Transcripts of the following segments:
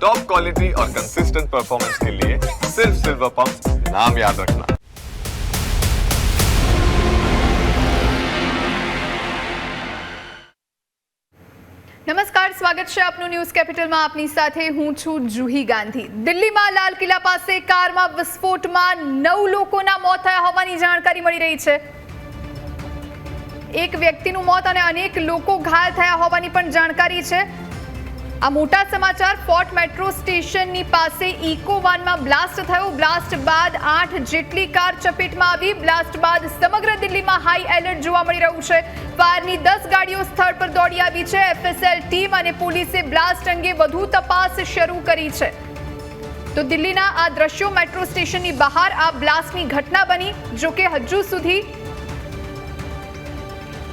Top quality और consistent performance के लिए सिर्फ सिल्वर पंप नाम याद रखना। નમસ્કાર, સ્વાગત છે આપનું ન્યૂઝ કેપિટલમાં. આપની સાથે હું છું જુહી ગાંધી. દિલ્હીમાં લાલ કિલ્લા પાસે કારમાં વિસ્ફોટમાં 9 લોકોના મોત થયા હોવાની જાણકારી મળી રહી છે. એક વ્યક્તિનું મોત અને અનેક લોકો ઘાયલ થયા હોવાની પણ જાણકારી છે. આ મોટા સમાચાર. ફોર્ટ મેટ્રો સ્ટેશનની પાસે ઇકો વાનમાં બ્લાસ્ટ થયો. બ્લાસ્ટ બાદ 8 જેટલી કાર ચપેટમાં આવી. બ્લાસ્ટ બાદ સમગ્ર દિલ્હીમાં હાઈ એલર્ટ જોવા મળી રહ્યું છે. ફાયરની 10 ગાડીઓ સ્થળ પર દોડી આવી છે. FSL ટીમ અને પોલીસે બ્લાસ્ટ અંગે વધુ તપાસ શરૂ કરી છે. તો દિલ્હીના આ દ્રશ્યો મેટ્રો સ્ટેશનની બહાર આ બ્લાસ્ટની ઘટના બની. જો કે હજુ સુધી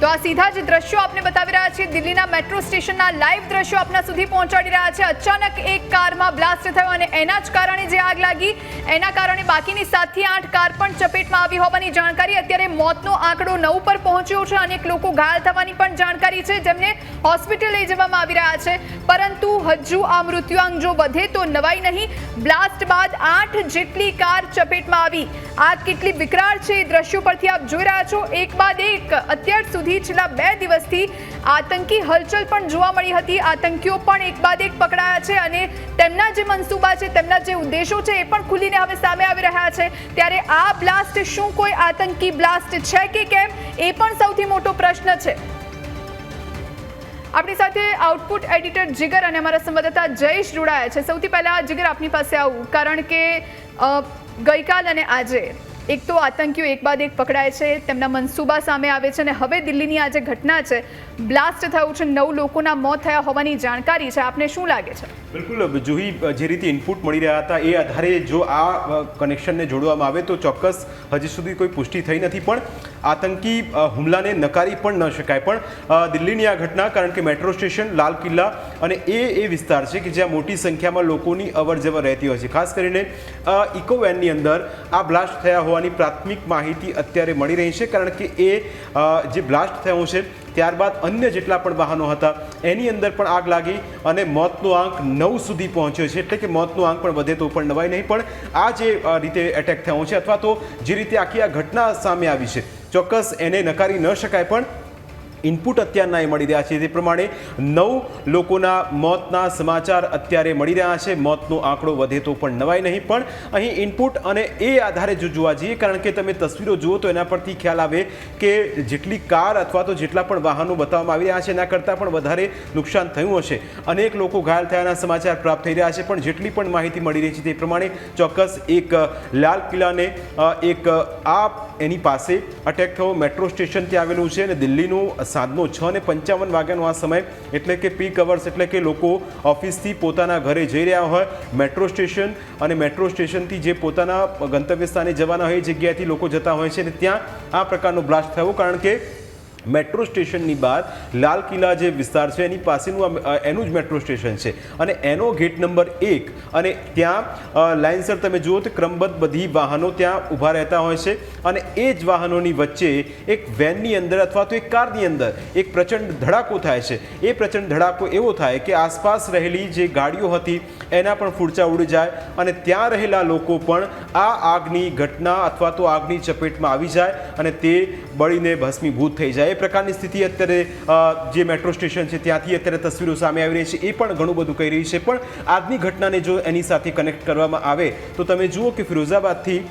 તો આ સીધા જ દ્રશ્યો આપને બતાવી રહ્યા છીએ. દિલ્હીના મેટ્રો સ્ટેશનના લાઈવ દ્રશ્યો આપના સુધી પહોંચાડી રહ્યા છે. અચાનક એક કારમાં બ્લાસ્ટ થયો અને એના જ કારણે જે આગ લાગી એના કારણે બાકીની 7 થી 8 કાર પણ ચપેટમાં આવી હોવાની જાણકારી. અત્યારે મોતનો આંકડો 9 પર પહોંચ્યો છે. અનેક લોકો ઘાયલ થવાની પણ જાણકારી છે, જેમને હોસ્પિટલ લઈ જવામાં આવી રહ્યા છે. પરંતુ હજુ આ મૃત્યુઆંક જો વધે તો નવાઈ નહીં. બ્લાસ્ટ બાદ 8 જેટલી કાર ચપેટમાં આવી. આગ કેટલી વિકરાળ છે એ દ્રશ્યો પરથી આપ જોઈ રહ્યા છો. એક બાદ એક અત્યાર સુધી છેલ્લા 2 દિવસથી આતંકી હલચલ પણ જોવા મળી હતી. આતંકીઓ પણ એક બાદ એક પકડાયા છે અને તેમના જે મનસૂબા છે, તેમના જે ઉદ્દેશો છે એ પણ ખુલીને હવે સામે આવી રહ્યા છે. ત્યારે આ બ્લાસ્ટ શું કોઈ આતંકી બ્લાસ્ટ છે કે કેમ, એ પણ સૌથી મોટો પ્રશ્ન છે. આપણી સાથે આઉટપુટ એડિટર જીગર અને અમારા સંવાદદાતા જયેશ જોડાયા છે. સૌથી પહેલા જીગર, આપની પાસે આવું, કારણ કે ગઈકાલ અને આજે એક તો આતંકીઓ એક બાદ એક પકડાય છે, તેમના મનસૂબા સામે આવે છે અને હવે દિલ્હીની આ જે ઘટના છે, બ્લાસ્ટ થયું છે, 9 લોકોના મોત થયા હોવાની જાણકારી છે. આપને શું લાગે છે? બિલકુલ જુહી, જે રીતે ઇનપુટ મળી રહ્યા હતા એ આધારે જો આ કનેક્શનને જોડવામાં આવે તો ચોક્કસ હજી સુધી કોઈ પુષ્ટિ થઈ નથી, પણ આતંકી હુમલાને નકારી પણ ન શકાય. પણ દિલ્હીની આ ઘટના, કારણ કે મેટ્રો સ્ટેશન, લાલ કિલ્લા અને એ વિસ્તાર છે કે જ્યાં મોટી સંખ્યામાં લોકોની અવરજવર રહેતી હોય છે. ખાસ કરીને ઇકો વેનની અંદર આ બ્લાસ્ટ થયા હોવાની પ્રાથમિક માહિતી અત્યારે મળી રહી છે, કારણ કે એ જે બ્લાસ્ટ થયો છે ત્યારબાદ અન્ય જેટલા પણ વાહનો હતા એની અંદર પણ આગ લાગી અને મોતનો આંક 9 સુધી પહોંચ્યો છે. એટલે કે મોતનો આંક પણ વધે તો પણ નવાઈ નહીં. પણ આ જે રીતે એટેક થયો છે અથવા તો જે રીતે આખી આ ઘટના સામે આવી છે, ચોક્કસ એને નકારી ન શકાય. પણ ઇનપુટ અત્યારના એ મળી રહ્યા છે તે પ્રમાણે 9 લોકોના મોતના સમાચાર અત્યારે મળી રહ્યા છે. મોતનો આંકડો વધે તો પણ નવાઈ નહીં. પણ અહીં ઇનપુટ અને એ આધારે જો જોવા જઈએ, કારણ કે તમે તસવીરો જુઓ તો એના પરથી ખ્યાલ આવે કે જેટલી કાર અથવા તો જેટલા પણ વાહનો બતાવવામાં આવી રહ્યા છે એના કરતાં પણ વધારે નુકસાન થયું હશે. અનેક લોકો ઘાયલ થયાના સમાચાર પ્રાપ્ત થઈ રહ્યા છે. પણ જેટલી પણ માહિતી મળી રહી છે તે પ્રમાણે ચોક્કસ એક લાલ કિલ્લાને એક એની પાસે અટેક થયો. મેટ્રો સ્ટેશન ત્યાં આવેલું છે અને દિલ્હીનું સાંજનો 6:55 વાગ્યાનો આ સમય, એટલે કે પીક અવર્સ, એટલે કે લોકો ઓફિસથી પોતાના ઘરે જઈ રહ્યા હોય. મેટ્રો સ્ટેશન અને મેટ્રો સ્ટેશનથી જે પોતાના ગંતવ્ય સ્થાને જવાના હોય એ જગ્યાએથી લોકો જતા હોય છે અને ત્યાં આ પ્રકારનો બ્લાસ્ટ થયો. કારણ કે મેટ્રો સ્ટેશનની બહાર લાલ કિલ્લા જે વિસ્તાર છે એની પાસેનું એનું જ મેટ્રો સ્ટેશન છે અને એનો ગેટ નંબર 1 અને ત્યાં લાઇનસર તમે જુઓ તો ક્રમબદ્ધ બધી વાહનો ત્યાં ઊભા રહેતા હોય છે અને એ જ વાહનોની વચ્ચે એક વેનની અંદર અથવા તો એક કારની અંદર એક પ્રચંડ ધડાકો થાય છે. એ પ્રચંડ ધડાકો એવો થાય કે આસપાસ રહેલી જે ગાડીઓ હતી એના પણ ફૂડચા ઉડી જાય અને ત્યાં રહેલા લોકો પણ આ આગની ઘટના અથવા તો આગની ચપેટમાં આવી જાય અને તે બળીને ભસ્મીભૂત થઈ જાય. એ પ્રકારની સ્થિતિ અત્યારે જે મેટ્રો સ્ટેશન છે ત્યાંથી અત્યારે તસવીરો સામે આવી રહી છે. એ પણ ઘણું બધું કહી રહી છે. પણ આજની ઘટનાને જો એની સાથે કનેક્ટ કરવામાં આવે તો તમે જુઓ કે ફિરોઝાબાદથી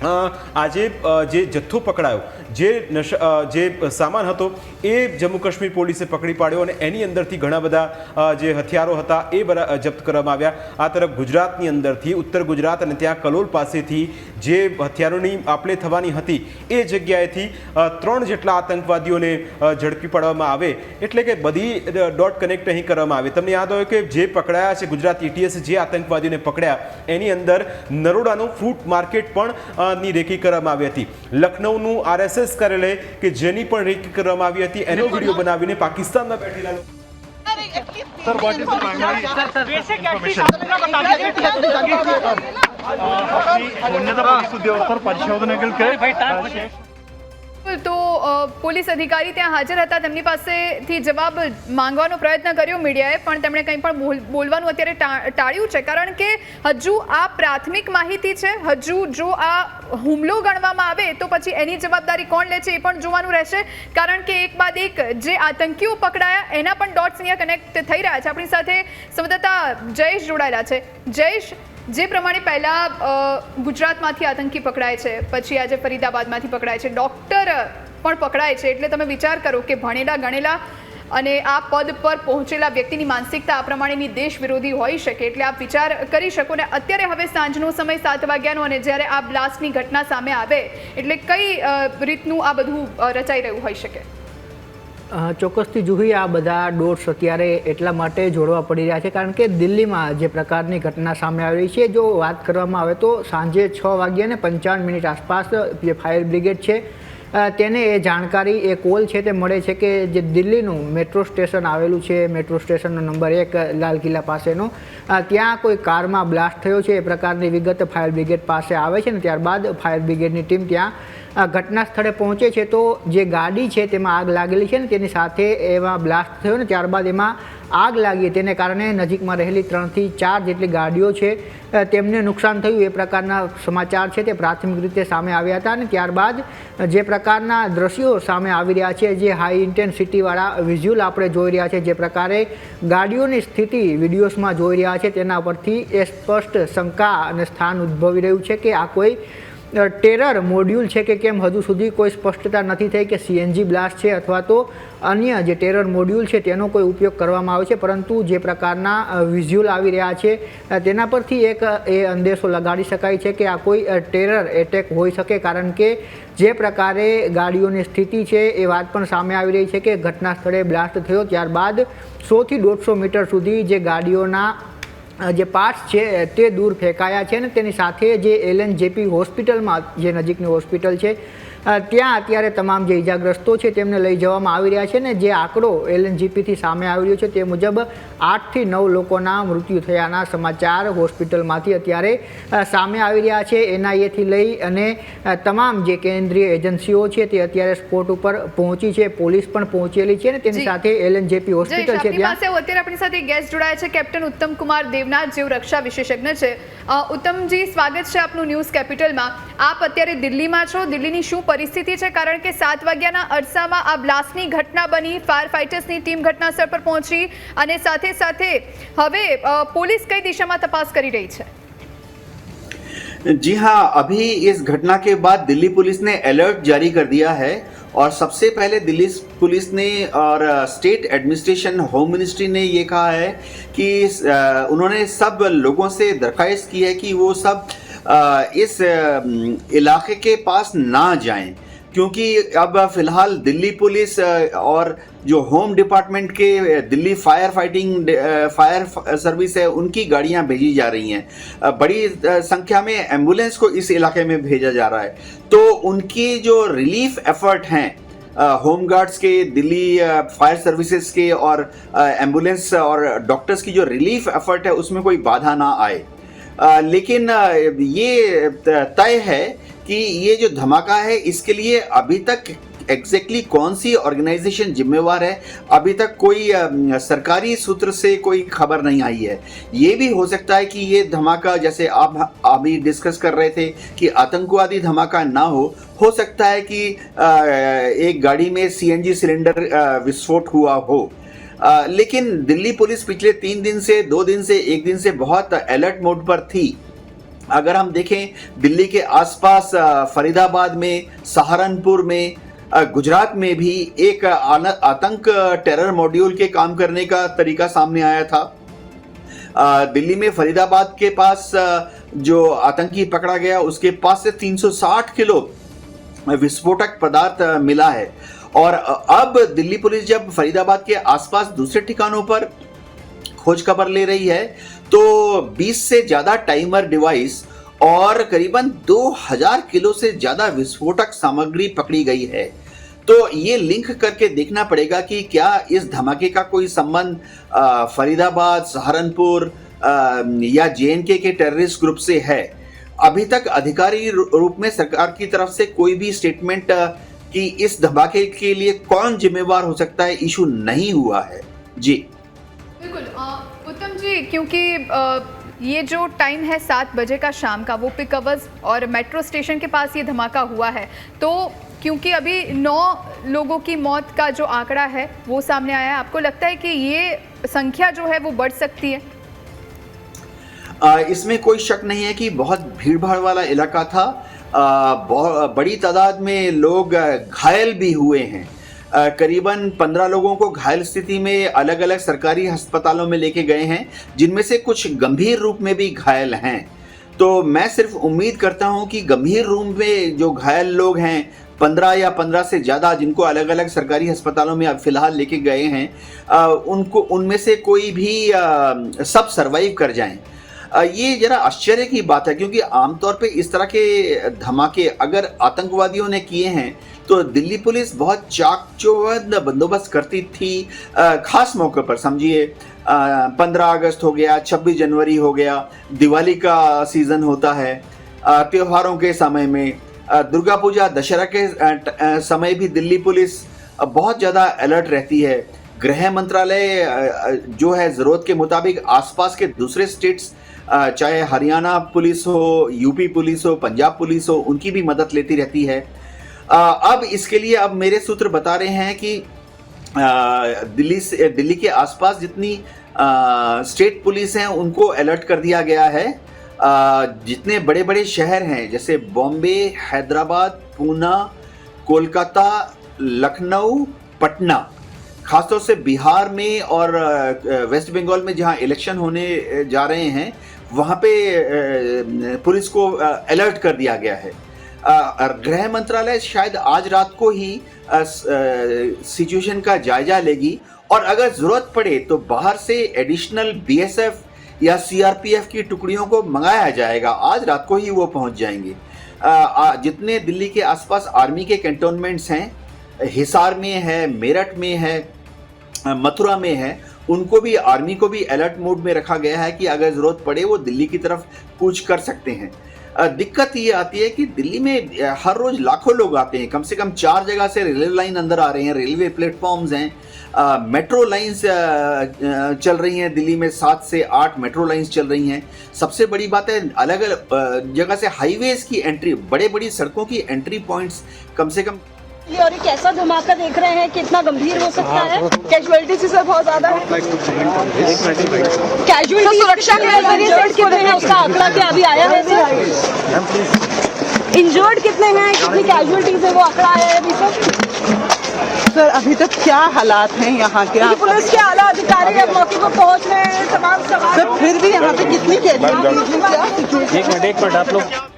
આજે જે જથ્થો પકડાયો, જે સામાન હતો એ જમ્મુ કાશ્મીર પોલીસે પકડી પાડ્યો અને એની અંદરથી ઘણા બધા જે હથિયારો હતા એ જપ્ત કરવામાં આવ્યા. આ તરફ ગુજરાતની અંદરથી, ઉત્તર ગુજરાત અને ત્યાં કલોલ પાસેથી જે હથિયારોની આપલે થવાની હતી એ જગ્યાએથી 3 જેટલા આતંકવાદીઓને ઝડપી પાડવામાં આવે. એટલે કે બધી ડોટ કનેક્ટ અહીં કરવામાં આવે. તમને યાદ હોય કે જે પકડાયા છે, ગુજરાત ETS જે આતંકવાદીઓને પકડ્યા એની અંદર નરોડાનું ફ્રૂટ માર્કેટ પણ ની રેકી કરવામાં આવી હતી. લખનૌનું RSS કાર્યાલય કે જેની પણ રેકી કરવામાં આવી હતી એનો વિડીયો બનાવીને પાકિસ્તાનમાં બેઠેલા Sir, what is the primary basic information? उन्नत परिस्थितीवर परिशोधन केलं તો પોલીસ અધિકારી ત્યાં હાજર હતા, તેમની પાસેથી જવાબ માંગવાનો પ્રયત્ન કર્યો મીડિયાએ, પણ તેમણે કંઈ પણ બોલવાનું અત્યારે ટાળ્યું છે, કારણ કે હજુ આ પ્રાથમિક માહિતી છે. હજુ જો આ હુમલો ગણવામાં આવે તો પછી એની જવાબદારી કોણ લે છે એ પણ જોવાનું રહેશે, કારણ કે એક બાદ એક જે આતંકીઓ પકડાયા એના પણ ડોટ્સ અહીંયા કનેક્ટ થઈ રહ્યા છે. આપણી સાથે સંવાદદાતા જયેશ જોડાયેલા છે. જયેશ, જે પ્રમાણે પહેલા ગુજરાતમાંથી આતંકી પકડાય છે, પછી આજે ફરીદાબાદમાંથી પકડાય છે, ડૉક્ટર પણ પકડાય છે, એટલે તમે વિચાર કરો કે ભણેલા ગણેલા અને આ પદ પર પહોંચેલા વ્યક્તિની માનસિકતા આ પ્રમાણેની દેશ વિરોધી હોઈ શકે, એટલે આપ વિચાર કરી શકો. ને અત્યારે હવે સાંજનો સમય 7 વાગ્યાનો, અને જ્યારે આ બ્લાસ્ટની ઘટના સામે આવે એટલે કઈ રીતનું આ બધું રચાઈ રહ્યું હોઈ શકે? ચોક્કસથી જુહી, આ બધા ડોટ્સ અત્યારે એટલા માટે જોડવા પડી રહ્યા છે કારણ કે દિલ્હીમાં જે પ્રકારની ઘટના સામે આવી રહી છે, જો વાત કરવામાં આવે તો સાંજે 6:55 આસપાસ જે ફાયર બ્રિગેડ છે તેને એ જાણકારી, એ કોલ છે તે મળે છે કે જે દિલ્હીનું મેટ્રો સ્ટેશન આવેલું છે, મેટ્રો સ્ટેશનનો નંબર 1 લાલ કિલ્લા પાસેનો, ત્યાં કોઈ કારમાં બ્લાસ્ટ થયો છે એ પ્રકારની વિગત ફાયર બ્રિગેડ પાસે આવે છે. ને ત્યારબાદ ફાયર બ્રિગેડની ટીમ ત્યાં ઘટના સ્થળે પહોંચે છે. તો જે ગાડી છે તેમાં આગ લાગેલી છે ને તેની સાથે એમાં બ્લાસ્ટ થયો ને ત્યારબાદ એમાં આગ લાગી, તેને કારણે નજીકમાં રહેલી 3 થી 4 જેટલી ગાડીઓ છે તેમને નુકસાન થયું, એ પ્રકારના સમાચાર છે તે પ્રાથમિક રીતે સામે આવ્યા હતા. અને ત્યારબાદ જે પ્રકારના દ્રશ્યો સામે આવી રહ્યા છે, જે હાઈ ઇન્ટેન્સિટીવાળા વિઝ્યુઅલ આપણે જોઈ રહ્યા છે, જે પ્રકારે ગાડીઓની સ્થિતિ વિડીયોઝમાં જોઈ રહ્યા છે, તેના પરથી એ સ્પષ્ટ શંકા અને સ્થાન ઉદ્ભવી રહ્યું છે કે આ કોઈ ટેરર મોડ્યુલ છે કે કેમ. હજુ સુધી કોઈ સ્પષ્ટતા નથી થઈ કે CNG બ્લાસ્ટ છે અથવા તો અન્ય જે ટેરર મોડ્યુલ છે તેનો કોઈ ઉપયોગ કરવામાં આવે છે, પરંતુ જે પ્રકારના વિઝ્યુઅલ આવી રહ્યા છે તેના પરથી એક એ અંદેશો લગાડી શકાય છે કે આ કોઈ ટેરર એટેક હોઈ શકે, કારણ કે જે પ્રકારે ગાડીઓની સ્થિતિ છે એ વાત પણ સામે આવી રહી છે કે ઘટના સ્થળે બ્લાસ્ટ થયો ત્યારબાદ 100 થી 150 મીટર સુધી જે ગાડીઓના જે પાર્ટ્સ છે તે દૂર ફેંકાયા છે. ને તેની સાથે જે LNJP હોસ્પિટલમાં, જે નજીકની હોસ્પિટલ છે ત્યાં અત્યારે તમામ જે ઇજાગ્રસ્તો છે તેમને લઈ જવામાં આવી રહ્યા છે. ને જે આંકડો LNJPથી સામે આવી રહ્યો છે તે મુજબ 8 થી 9 લોકોના મૃત્યુ થયાના સમાચાર હોસ્પિટલમાંથી અત્યારે સામે આવી રહ્યા છે. NIAથી લઈ અને તમામ જે કેન્દ્રીય એજન્સીઓ છે તે અત્યારે સ્પોટ ઉપર પહોંચી છે, પોલીસ પણ પહોંચેલી છે, ને તેની સાથે LNJP હોસ્પિટલ છે ત્યાં અત્યારે આપણી સાથે ગેસ્ટ જોડાયા છે કેપ્ટન ઉત્તમ કુમાર દેવનાથ, જેઓ રક્ષા વિશેષજ્ઞ છે. ઉત્તમજી, સ્વાગત છે આપનું ન્યૂઝ કેપિટલમાં. આપ અત્યારે દિલ્હીમાં છો, દિલ્હીની શું પરિસ્થિતિ છે? કારણ કે 7 વાગ્યાના અરસામાં આ બ્લાસ્ટની ઘટના બની, ફાયર ફાઇટર્સની ટીમ ઘટના સ્થળ પર પહોંચી, અને સાથે સાથે હવે पुलिस कई दिशा में तपास कर रही है? जी हाँ, अभी इस घटना के बाद दिल्ली पुलिस ने अलर्ट जारी कर दिया है और सबसे पहले दिल्ली पुलिस ने और स्टेट एडमिनिस्ट्रेशन, होम मिनिस्ट्री ने ये कहा है कि उन्होंने सब लोगों से दरख्वास्त की है कि वो सब इस इलाके के पास ना जाएं, क्योंकि अब फिलहाल दिल्ली पुलिस और जो होम डिपार्टमेंट के दिल्ली फायर सर्विस है उनकी गाड़ियां भेजी जा रही हैं. बड़ी संख्या में एम्बुलेंस को इस इलाके में भेजा जा रहा है. तो उनकी जो रिलीफ एफर्ट हैं होम गार्ड्स के, दिल्ली फायर सर्विसेज के और एम्बुलेंस और डॉक्टर्स की जो रिलीफ एफर्ट है उसमें कोई बाधा ना आए. लेकिन ये तय है कि ये जो धमाका है इसके लिए अभी तक एग्जैक्टली कौन सी ऑर्गेनाइजेशन जिम्मेवार है, अभी तक कोई सरकारी सूत्र से कोई खबर नहीं आई है. ये भी हो सकता है कि ये धमाका, जैसे आप अभी डिस्कस कर रहे थे कि आतंकवादी धमाका ना हो सकता है कि एक गाड़ी में CNG सिलेंडर विस्फोट हुआ हो. लेकिन दिल्ली पुलिस पिछले 3 दिन से, 2 दिन से, 1 दिन से बहुत अलर्ट मोड पर थी. अगर हम देखें दिल्ली के आसपास फरीदाबाद में, सहारनपुर में, गुजरात में भी एक आतंक टेरर मॉड्यूल के काम करने का तरीका सामने आया था. दिल्ली में फरीदाबाद के पास जो आतंकी पकड़ा गया उसके पास से 360 किलो विस्फोटक पदार्थ मिला है. और अब दिल्ली पुलिस जब फरीदाबाद के आसपास दूसरे ठिकानों पर खोज खबर ले रही है तो 20 से ज़्यादा टाइमर डिवाइस और करीबन 2000 किलो से ज़्यादा विस्फोटक सामग्री पकड़ी गई है. तो ये लिंक करके देखना पड़ेगा कि क्या इस धमाके का कोई संबंध फरीदाबाद, सहारनपुर या JNK के टेररिस्ट ग्रुप से है. अभी तक आधिकारिक रूप में सरकार की तरफ से कोई भी स्टेटमेंट कि इस धमाके के लिए कौन जिम्मेवार हो सकता है, इशू नहीं हुआ है। जी बिल्कुल उत्तम जी, क्योंकि ये जो टाइम है 7 बजे का शाम का, वो पिक अवर्स और मेट्रो स्टेशन के पास ये धमाका हुआ है, तो क्योंकि अभी 9 लोगों की मौत का जो आंकड़ा है वो सामने आया है, आपको लगता है कि ये संख्या जो है वो बढ़ सकती है? इसमें कोई शक नहीं है कि बहुत भीड़ भाड़ वाला इलाका था। बहुत बड़ी तादाद में लोग घायल भी हुए हैं। करीबन 15 लोगों को घायल स्थिति में अलग अलग सरकारी अस्पतालों में लेके गए हैं, जिनमें से कुछ गंभीर रूप में भी घायल हैं। तो मैं सिर्फ उम्मीद करता हूं कि गंभीर रूप में जो घायल लोग हैं, 15 या 15 से ज़्यादा, जिनको अलग अलग सरकारी अस्पतालों में अब फिलहाल लेके गए हैं, उनमें से कोई भी सब सर्वाइव कर जाएं। ये जरा आश्चर्य की बात है, क्योंकि आमतौर पे इस तरह के धमाके अगर आतंकवादियों ने किए हैं तो दिल्ली पुलिस बहुत चाकचौबंद बंदोबस्त करती थी। खास मौके पर समझिए 15 अगस्त हो गया, 26 जनवरी हो गया, दिवाली का सीज़न होता है, त्योहारों के समय में, दुर्गा पूजा, दशहरा के समय भी दिल्ली पुलिस बहुत ज़्यादा अलर्ट रहती है। गृह मंत्रालय जो है ज़रूरत के मुताबिक आसपास के दूसरे स्टेट्स, चाहे हरियाणा पुलिस हो, यूपी पुलिस हो, पंजाब पुलिस हो, उनकी भी मदद लेती रहती है। अब इसके लिए अब मेरे सूत्र बता रहे हैं कि दिल्ली के आसपास जितनी स्टेट पुलिस हैं उनको अलर्ट कर दिया गया है। जितने बड़े बड़े शहर हैं जैसे बॉम्बे, हैदराबाद, पूना, कोलकाता, लखनऊ, पटना, खासतौर से बिहार में और वेस्ट बंगाल में जहां इलेक्शन होने जा रहे हैं, वहां पे पुलिस को अलर्ट कर दिया गया है। गृह मंत्रालय शायद आज रात को ही सिचुएशन का जायजा लेगी और अगर जरूरत पड़े तो बाहर से एडिशनल बीएसएफ या सीआरपीएफ की टुकड़ियों को मंगाया जाएगा। आज रात को ही वो पहुंच जाएंगे। जितने दिल्ली के आसपास आर्मी के कैंटोनमेंट्स हैं, हिसार में है, मेरठ में है, मथुरा में है, उनको भी, आर्मी को भी अलर्ट मोड में रखा गया है कि अगर ज़रूरत पड़े वो दिल्ली की तरफ कूच कर सकते हैं। दिक्कत ये आती है कि दिल्ली में हर रोज़ लाखों लोग आते हैं। कम से कम 4 जगह से रेलवे लाइन अंदर आ रहे हैं, रेलवे प्लेटफॉर्म्स हैं, मेट्रो लाइंस चल रही हैं। दिल्ली में 7 से 8 मेट्रो लाइंस चल रही हैं। सबसे बड़ी बात है, अलग अलग जगह से हाईवेज़ की एंट्री, बड़े बड़ी सड़कों की एंट्री पॉइंट्स कम से कम। और एक ऐसा धमाका देख रहे हैं, कितना गंभीर हो सकता है। कैजुअलिटी सर बहुत ज्यादा है। कैजुअलिटी सुरक्षा के इंजर्ड कितने हैं उसका आंकड़ा क्या अभी आया है सर? इंजर्ड कितने हैं, कितनी कैजुअलिटीज है, वो आंकड़ा आया है अभी सर? अभी तक क्या हालात हैं यहाँ के? पुलिस के आला अधिकारी अब मौके पर पहुँच रहे हैं, तमाम सवाल। सर फिर भी यहाँ पे कितनी कैजुअलिटीज है, क्या सिचुएशन? एक मिनट आप लोग।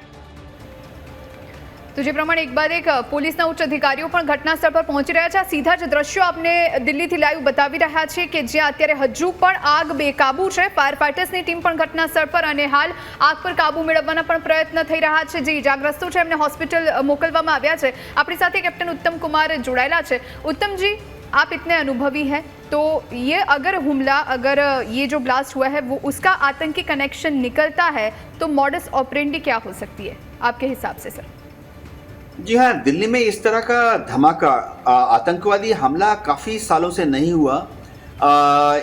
તો જે પ્રમાણે એક બાદ એક પોલીસના ઉચ્ચ અધિકારીઓ પણ ઘટના સ્થળ પર પહોંચી રહ્યા છે। આ સીધા જ દ્રશ્યો આપને દિલ્હીથી લાઈવ બતાવી રહ્યા છે કે જ્યાં અત્યારે હજુ પણ આગ બેકાબુ છે। ફાયર ફાઇટર્સની ટીમ પણ ઘટના સ્થળ પર અને હાલ આગ પર કાબુ મેળવવાના પણ પ્રયત્ન થઈ રહ્યા છે। જે ઇજાગ્રસ્તો છે એમને હોસ્પિટલ મોકલવામાં આવ્યા છે। આપણી સાથે કેપ્ટન उत्तम कुमार જોડાયેલા છે। उत्तम जी, आप इतने अनुभवी हैं, तो ये अगर हुमला, अगर ये जो ब्लास्ट हुआ है वो उसका आतंकी कनेक्शन निकलता है तो मॉडस ऑपरेंडी क्या हो सकती है आपके हिसाब से सर? जी हाँ, दिल्ली में इस तरह का धमाका, आतंकवादी हमला काफ़ी सालों से नहीं हुआ।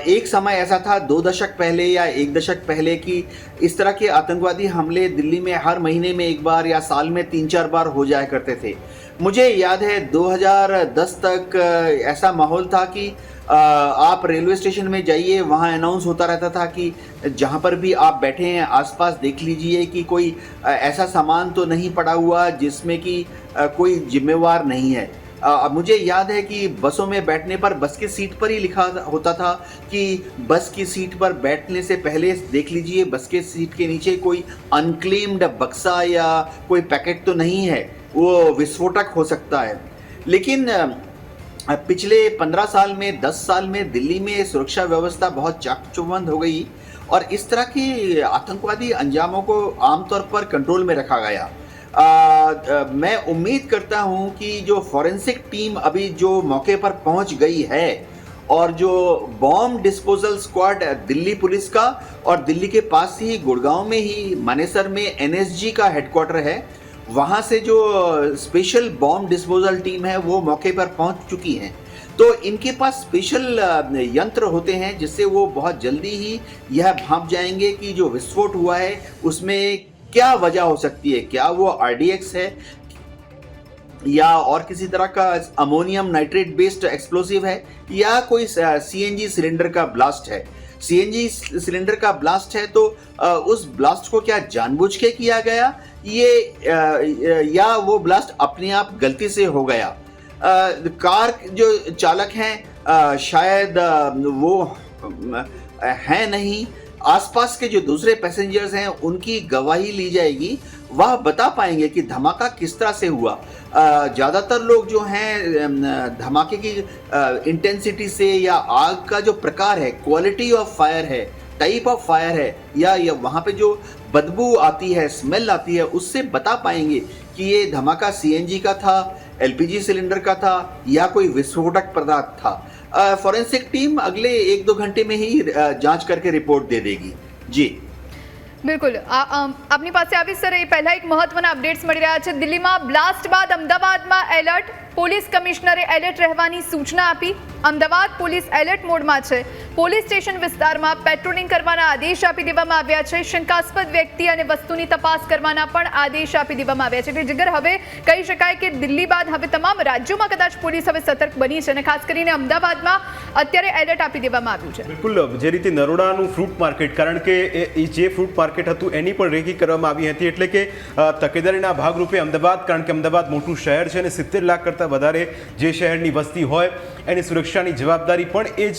एक समय ऐसा था 2 दशक पहले या 1 दशक पहले कि इस तरह के आतंकवादी हमले दिल्ली में हर महीने में एक बार या साल में 3-4 बार हो जाया करते थे। मुझे याद है 2010 तक ऐसा माहौल था कि आप रेलवे स्टेशन में जाइए, वहाँ अनाउंस होता रहता था कि जहाँ पर भी आप बैठे हैं आसपास देख लीजिए कि कोई ऐसा सामान तो नहीं पड़ा हुआ जिसमें कि कोई जिम्मेवार नहीं है। मुझे याद है कि बसों में बैठने पर बस की सीट पर ही लिखा होता था कि बस की सीट पर बैठने से पहले देख लीजिए बस के सीट के नीचे कोई अनक्लेम्ड बक्सा या कोई पैकेट तो नहीं है, वो विस्फोटक हो सकता है। लेकिन पिछले 15 साल में, 10 साल में दिल्ली में सुरक्षा व्यवस्था बहुत चाकचौबंद हो गई और इस तरह के आतंकवादी अंजामों को आमतौर पर कंट्रोल में रखा गया। मैं उम्मीद करता हूं कि जो फॉरेंसिक टीम अभी जो मौके पर पहुंच गई है और जो bomb disposal squad Delhi police का, और दिल्ली के पास ही गुड़गांव में ही मानेसर में एनएसजी का हेडक्वार्टर है, वहाँ से जो स्पेशल बॉम्ब डिस्पोजल टीम है वो मौके पर पहुँच चुकी हैं। तो इनके पास स्पेशल यंत्र होते हैं जिससे वो बहुत जल्दी ही यह भांप जाएंगे कि जो विस्फोट हुआ है उसमें क्या वजह हो सकती है, क्या वो RDX है या और किसी तरह का अमोनियम नाइट्रेट बेस्ड एक्सप्लोसिव है या कोई CNG सिलेंडर का ब्लास्ट है। CNG सिलेंडर का ब्लास्ट है तो उस ब्लास्ट को क्या जानबूझ के किया गया ये या वो ब्लास्ट अपने आप गलती से हो गया। कार जो चालक हैं शायद वो हैं नहीं, आसपास के जो दूसरे पैसेंजर्स हैं उनकी गवाही ली जाएगी, वह बता पाएंगे कि धमाका किस तरह से हुआ। ज़्यादातर लोग जो हैं धमाके की इंटेंसिटी से या आग का जो प्रकार है, क्वालिटी ऑफ फायर है, टाइप ऑफ फायर है या वहाँ पे जो बदबू आती है, स्मेल आती है, उससे बता पाएंगे कि ये धमाका CNG का था, LPG सिलेंडर का था या कोई विस्फोटक पदार्थ था। फॉरेंसिक टीम अगले 1-2 घंटे में ही जांच करके रिपोर्ट दे देगी। जी બિલકુલ આપની પાસે આવી સર એ પહેલા એક મહત્વના અપડેટ્સ મળી રહ્યા છે। દિલ્હીમાં બ્લાસ્ટ બાદ અમદાવાદમાં એલર્ટ, પોલીસ કમિશનરે એલર્ટ રહેવાની સૂચના આપી। અમદાવાદ પોલીસ એલર્ટ મોડમાં છે। પોલીસ સ્ટેશન વિસ્તારમાં પેટ્રોલિંગ કરવાના આદેશ આપી દેવામાં આવ્યા છે। શંકાસ્પદ વ્યક્તિ અને વસ્તુની તપાસ કરવાના પણ આદેશ આપી દેવામાં આવ્યા છે। એટલે જીગર હવે કહી શકાય કે દિલ્હી બાદ હવે તમામ રાજ્યોમાં કદાચ પોલીસ હવે સતર્ક બની છે અને ખાસ કરીને અમદાવાદમાં અત્યારે એલર્ટ આપી દેવામાં આવ્યું છે। બિલકુલ, જે રીતે નરોડાનું ફ્રૂટ માર્કેટ, કારણ કે એ જે ફ્રૂટ માર્કેટ હતું એની પણ રેકી કરવામાં આવી હતી, એટલે કે તકેદારીના ભાગરૂપે અમદાવાદ, કારણ કે અમદાવાદ મોટું શહેર છે અને 70 લાખ કરતાં વધારે જે શહેરની વસ્તી હોય એની સુરક્ષાની જવાબદારી પણ એ જ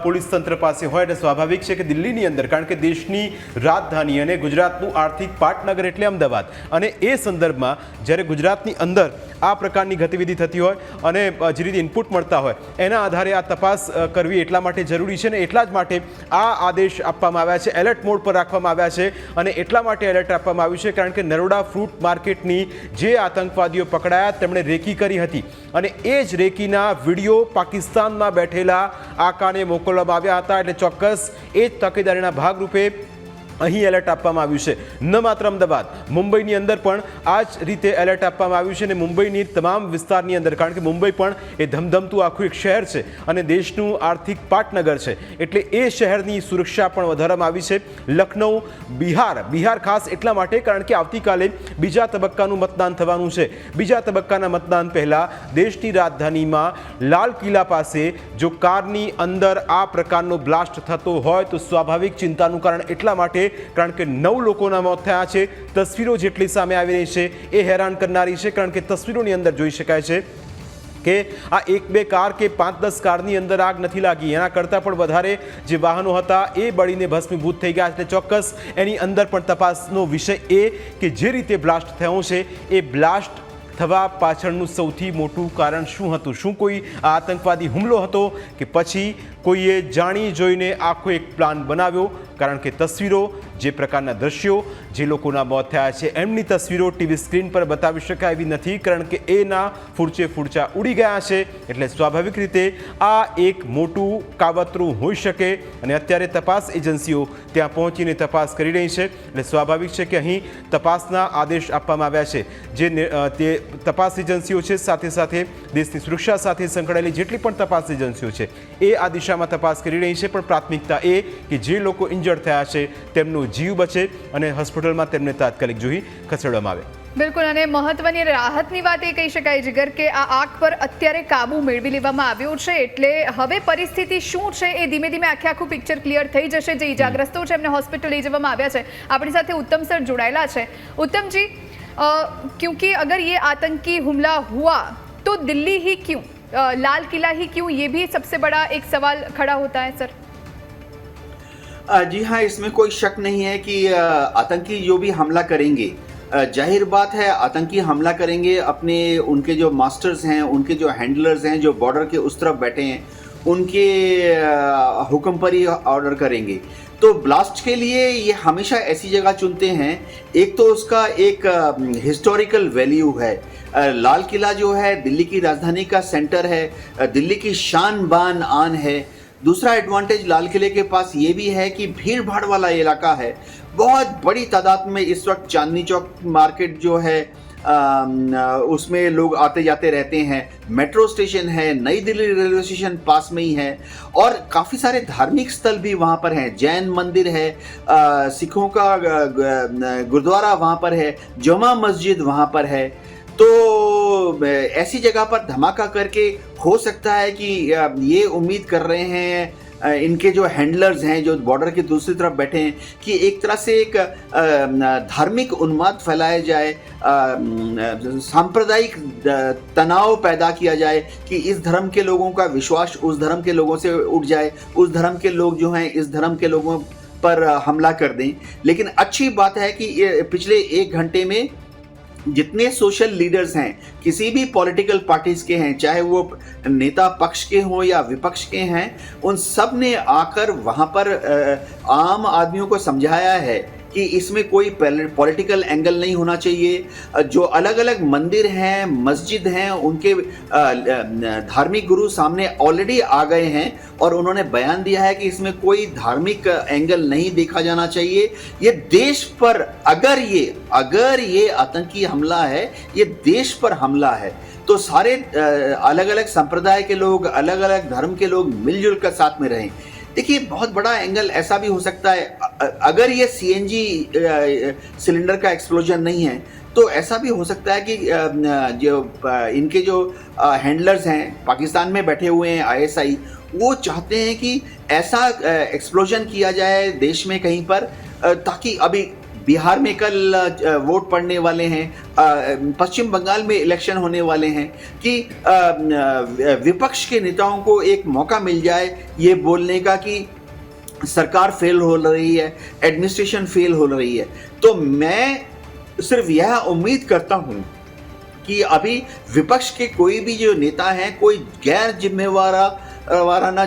પોલીસ તંત્ર પાસે હોય। એટલે સ્વાભાવિક છે કે દિલ્હીની અંદર, કારણ કે દેશની રાજધાની અને ગુજરાતનું આર્થિક પાટનગર એટલે અમદાવાદ, અને એ સંદર્ભમાં જ્યારે ગુજરાતની અંદર આ પ્રકારની ગતિવિધિ થતી હોય અને જે રીતે ઇનપુટ મળતા હોય એના આધારે આ તપાસ કરવી એટલા માટે જરૂરી છે ને એટલા જ માટે આ આદેશ આપવામાં આવ્યા છે, એલર્ટ મોડ પર રાખવામાં આવ્યા છે। અને એટલા માટે એલર્ટ આપવામાં આવ્યું છે કારણ કે નરોડા ફ્રૂટ માર્કેટની જે આતંકવાદીઓ પકડાયા તેમણે રેકી કરી હતી અને એ જ રેકીના વિડીયો પાકિસ્તાનમાં બેઠેલા આકાને મોકલવામાં આવ્યા હતા। એટલે ચોક્કસ એ જ તકેદારીના ભાગરૂપે અહીં એલર્ટ આપવામાં આવ્યું છે। ન માત્ર અમદાવાદ, મુંબઈની અંદર પણ આ જ રીતે એલર્ટ આપવામાં આવ્યું છે અને મુંબઈની તમામ વિસ્તારની અંદર, કારણ કે મુંબઈ પણ એ ધમધમતું આખું એક શહેર છે અને દેશનું આર્થિક પાટનગર છે, એટલે એ શહેરની સુરક્ષા પણ વધારવામાં આવી છે। લખનઉ, બિહાર ખાસ એટલા માટે કારણ કે આવતીકાલે બીજા તબક્કાનું મતદાન થવાનું છે। બીજા તબક્કાના મતદાન પહેલાં દેશની રાજધાનીમાં લાલ કિલ્લા પાસે જો કારની અંદર આ પ્રકારનો બ્લાસ્ટ થતો હોય તો સ્વાભાવિક ચિંતાનું કારણ એટલા માટે કારણ કે 9 લોકોના મોત થયા છે। તસવીરો જેટલી સામે આવી રહી છે એ હેરાન કરનારી છે, કારણ કે તસવીરોની અંદર જોઈ શકાય છે કે આ 1-2 કાર કે 5-10 કારની અંદર આગ નથી લાગી, એના કરતાં પણ વધારે જે વાહનો હતા એ બળીને ભસ્મીભૂત થઈ ગયા। એટલે ચોક્કસ એની અંદર પણ તપાસનો વિષય એ કે જે રીતે બ્લાસ્ટ થયો છે એ બ્લાસ્ટ થવા પાછળનું સૌથી મોટું કારણ શું હતું? શું કોઈ આતંકવાદી હુમલો હતો કે પછી કોઈએ જાણી જોઈને આખો એક પ્લાન બનાવ્યો? કારણ કે તસવીરો, જે પ્રકારના દ્રશ્યો, જે લોકોના મોત થયા છે એમની તસવીરો ટીવી સ્ક્રીન પર બતાવી શકાય એવી નથી, કારણ કે એના ફૂરચા ઉડી ગયા છે। એટલે સ્વાભાવિક રીતે આ એક મોટું કાવતરું હોઈ શકે અને અત્યારે તપાસ એજન્સીઓ ત્યાં પહોંચીને તપાસ કરી રહી છે। એટલે સ્વાભાવિક છે કે અહીં તપાસના આદેશ આપવામાં આવ્યા છે। જે તે તપાસ એજન્સીઓ છે, સાથે સાથે દેશની સુરક્ષા સાથે સંકળાયેલી જેટલી પણ તપાસ એજન્સીઓ છે એ આ દિશામાં તપાસ કરી રહી છે, પણ પ્રાથમિકતા એ કે જે લોકો ઇન્જર્ડ થયા છે તેમનો જીવ બચે અને હોસ્પિટલમાં તેમને તાત્કાલિક જોઈ ખસેડવામાં આવે। બિલકુલ, અને મહત્વની રાહતની વાત એ કહી શકાય જીગર કે આ આગ પર અત્યારે કાબુ મેળવી લેવામાં આવ્યો છે। એટલે હવે પરિસ્થિતિ શું છે એ ધીમે ધીમે આખું પિક્ચર ક્લિયર થઈ જશે। જે ઇજાગ્રસ્તો છે એમને હોસ્પિટલ લઈ જવામાં આવ્યા છે। આપણી સાથે ઉત્તમ સર જોડાયેલા છે। उत्तम जी, क्योंकि अगर ये आतंकी हमला हुआ तो दिल्ली ही क्यों, लाल किला ही क्यों, ये भी सबसे बड़ा एक सवाल खड़ा होता है सर। जी हाँ, इसमें कोई शक नहीं है कि आतंकी जो भी हमला करेंगे, जाहिर बात है आतंकी हमला करेंगे अपने उनके जो मास्टर्स हैं, उनके जो हैंडलर्स हैं, जो बॉर्डर के उस तरफ बैठे हैं, उनके हुक्म पर ही ऑर्डर करेंगे। तो ब्लास्ट के लिए ये हमेशा ऐसी जगह चुनते हैं, एक तो उसका एक हिस्टोरिकल वैल्यू है। लाल किला जो है दिल्ली की राजधानी का सेंटर है, दिल्ली की शान बान आन है। दूसरा एडवांटेज लाल किले के पास ये भी है कि भीड़ भाड़ वाला इलाका है। बहुत बड़ी तादाद में इस वक्त चांदनी चौक मार्केट जो है उसमें लोग आते जाते रहते हैं, मेट्रो स्टेशन है, नई दिल्ली रेलवे स्टेशन पास में ही है, और काफ़ी सारे धार्मिक स्थल भी वहाँ पर हैं। जैन मंदिर है, सिखों का गुरुद्वारा वहाँ पर है, जुमा मस्जिद वहाँ पर है। तो ऐसी जगह पर धमाका करके हो सकता है कि ये उम्मीद कर रहे हैं इनके जो हैंडलर्स हैं, जो बॉर्डर की दूसरी तरफ बैठे हैं, कि एक तरह से एक धार्मिक उन्माद फैलाया जाए, सांप्रदायिक तनाव पैदा किया जाए कि इस धर्म के लोगों का विश्वास उस धर्म के लोगों से उठ जाए, उस धर्म के लोग जो हैं इस धर्म के लोगों पर हमला कर दें। लेकिन अच्छी बात है कि पिछले 1 घंटे में जितने सोशल लीडर्स हैं, किसी भी पॉलिटिकल पार्टीज के हैं, चाहे वो नेता पक्ष के हों या विपक्ष के हैं, उन सब ने आकर वहाँ पर आम आदमियों को समझाया है कि इसमें कोई पॉलिटिकल एंगल नहीं होना चाहिए। जो अलग अलग मंदिर हैं, मस्जिद हैं, उनके धार्मिक गुरु सामने ऑलरेडी आ गए हैं और उन्होंने बयान दिया है कि इसमें कोई धार्मिक एंगल नहीं देखा जाना चाहिए। ये देश पर अगर ये आतंकी हमला है, ये देश पर हमला है, तो सारे अलग अलग संप्रदाय के लोग, अलग अलग धर्म के लोग मिलजुल कर साथ में रहें। देखिए, बहुत बड़ा एंगल ऐसा भी हो सकता है, अगर ये सीएनजी सिलेंडर का एक्सप्लोजन नहीं है तो ऐसा भी हो सकता है कि जो इनके जो हैंडलर्स हैं पाकिस्तान में बैठे हुए हैं, आईएसआई, वो चाहते हैं कि ऐसा एक्सप्लोजन किया जाए देश में कहीं पर, ताकि अभी बिहार में कल वोट पड़ने वाले हैं, पश्चिम बंगाल में इलेक्शन होने वाले हैं, कि विपक्ष के नेताओं को एक मौका मिल जाए ये बोलने का कि सरकार फेल हो रही है, एडमिनिस्ट्रेशन फेल हो रही है। तो मैं सिर्फ यह उम्मीद करता हूं कि अभी विपक्ष के कोई भी जो नेता हैं, कोई गैर जिम्मेवाराना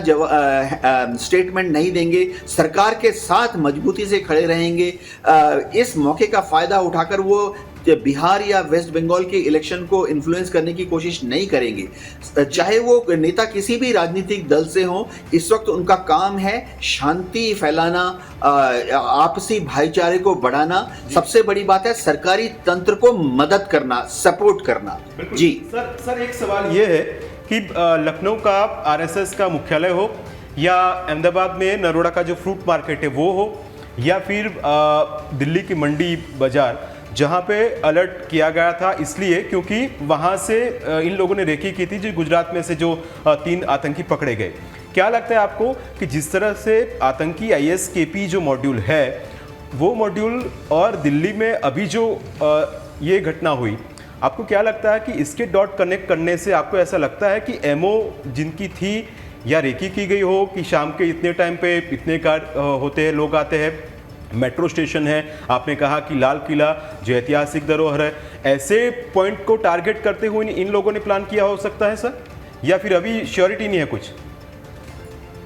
स्टेटमेंट नहीं देंगे, सरकार के साथ मजबूती से खड़े रहेंगे। इस मौके का फ़ायदा उठाकर वो बिहार या वेस्ट बंगाल के इलेक्शन को इन्फ्लुएंस करने की कोशिश नहीं करेंगे। चाहे वो नेता किसी भी राजनीतिक दल से हो, इस वक्त उनका काम है शांति फैलाना, आपसी भाईचारे को बढ़ाना। सबसे बड़ी बात है सरकारी तंत्र को मदद करना, सपोर्ट करना। जी सर एक सवाल ये है कि लखनऊ का आरएसएस का मुख्यालय हो या अहमदाबाद में नरोड़ा का जो फ्रूट मार्केट है वो हो, या फिर दिल्ली की मंडी बाजार, जहां पे अलर्ट किया गया था इसलिए क्योंकि वहां से इन लोगों ने रेकी की थी जो गुजरात में से जो 3 आतंकी पकड़े गए। क्या लगता है आपको कि जिस तरह से आतंकी ISKP जो मॉड्यूल है वो मॉड्यूल और दिल्ली में अभी जो ये घटना हुई, आपको क्या लगता है कि इसके डॉट कनेक्ट करने से आपको ऐसा लगता है कि MO जिनकी थी या रेकी की गई हो कि शाम के इतने टाइम पे इतने कार होते हैं, लोग आते हैं, मेट्रो स्टेशन है, आपने कहा कि लाल किला जो ऐतिहासिक धरोहर है, ऐसे पॉइंट को टारगेट करते हुए इन लोगों ने प्लान किया हो सकता है सर, या फिर अभी श्योरिटी नहीं है कुछ?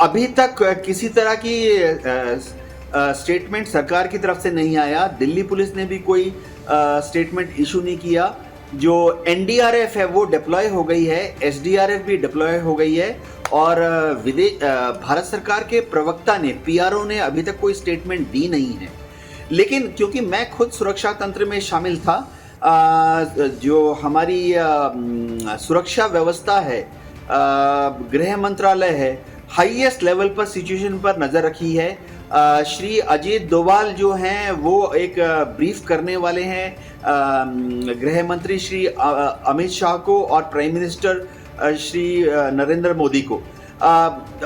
अभी तक किसी तरह की स्टेटमेंट सरकार की तरफ से नहीं आया। दिल्ली पुलिस ने भी कोई स्टेटमेंट इशू नहीं किया। जो NDRF है वो डिप्लॉय हो गई है, SDRF भी डिप्लॉय हो गई है, और भारत सरकार के प्रवक्ता ने, PRO ने अभी तक कोई स्टेटमेंट दी नहीं है। लेकिन क्योंकि मैं खुद सुरक्षा तंत्र में शामिल था, जो हमारी सुरक्षा व्यवस्था है, गृह मंत्रालय है, हाईएस्ट लेवल पर सिचुएशन पर नज़र रखी है। श्री अजीत डोभाल जो हैं वो एक ब्रीफ करने वाले हैं गृह मंत्री श्री अमित शाह को और प्राइम मिनिस्टर श्री नरेंद्र मोदी को।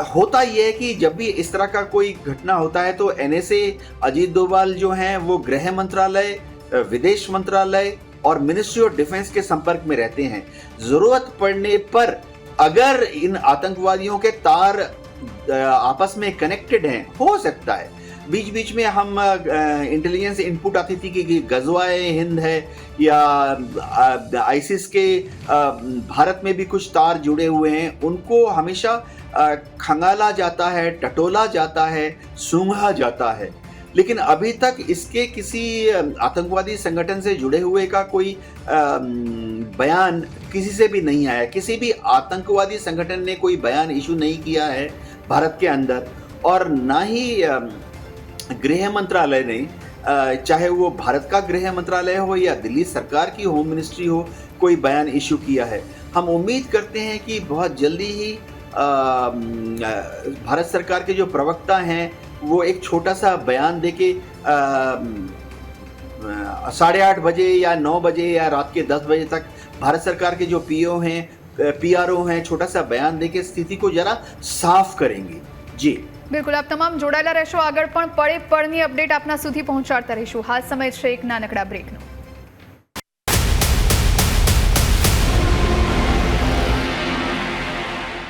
होता यह है कि जब भी इस तरह का कोई घटना होता है तो NSA अजीत डोभाल जो हैं वो गृह मंत्रालय, विदेश मंत्रालय और मिनिस्ट्री ऑफ डिफेंस के संपर्क में रहते हैं। ज़रूरत पड़ने पर अगर इन आतंकवादियों के तार आपस में कनेक्टेड हैं, हो सकता है बीच बीच में हम इंटेलिजेंस इनपुट आती थी कि गज़वाए हिंद है या आईसिस के भारत में भी कुछ तार जुड़े हुए हैं, उनको हमेशा खंगाला जाता है, टटोला जाता है, सूंघा जाता है। लेकिन अभी तक इसके किसी आतंकवादी संगठन से जुड़े हुए का कोई बयान किसी से भी नहीं आया। किसी भी आतंकवादी संगठन ने कोई बयान इशू नहीं किया है भारत के अंदर, और ना ही गृह मंत्रालय ने चाहे वो भारत का गृह मंत्रालय हो या दिल्ली सरकार की होम मिनिस्ट्री हो, कोई बयान इशू किया है। हम उम्मीद करते हैं कि बहुत जल्दी ही भारत सरकार के जो प्रवक्ता हैं वो एक छोटा सा बयान देके 8:30 बजे या 9 बजे या रात के 10 बजे तक भारत सरकार के जो पीआरओ हैं छोटा सा बयान देके स्थिति को जरा साफ करेंगे। जी બિલકુલ, આપ તમામ જોડાયેલા રહેશો, આગળ પણ પળે પળની અપડેટ આપના સુધી પહોંચાડતા રહીશું। હાલ સમય છે એક નાનકડા બ્રેકનો।